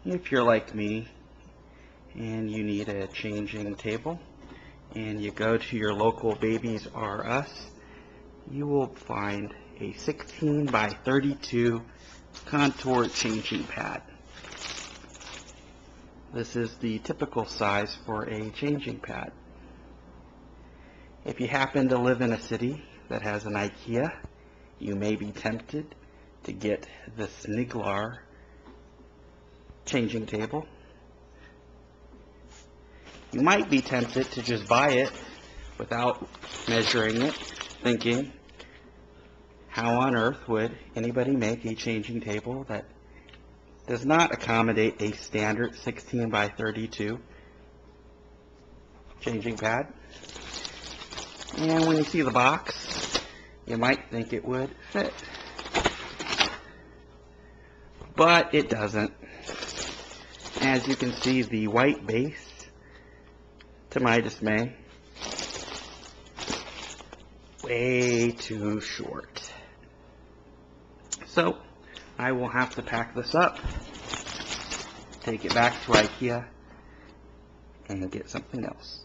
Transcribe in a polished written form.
If you're like me and you need a changing table and you go to your local Babies R Us, you will find a 16 by 32 contour changing pad. This is the typical size for a changing pad. If you happen to live in a city that has an Ikea, you may be tempted to get the Sniglar Changing Table. You might be tempted to just buy it without measuring it, thinking, how on earth would anybody make a changing table that does not accommodate a standard 16 by 32 changing pad? And when you see the box, you might think it would fit. But it doesn't. As you can see, the white base, to my dismay, way too short. So I will have to pack this up, take it back to Ikea, and get something else.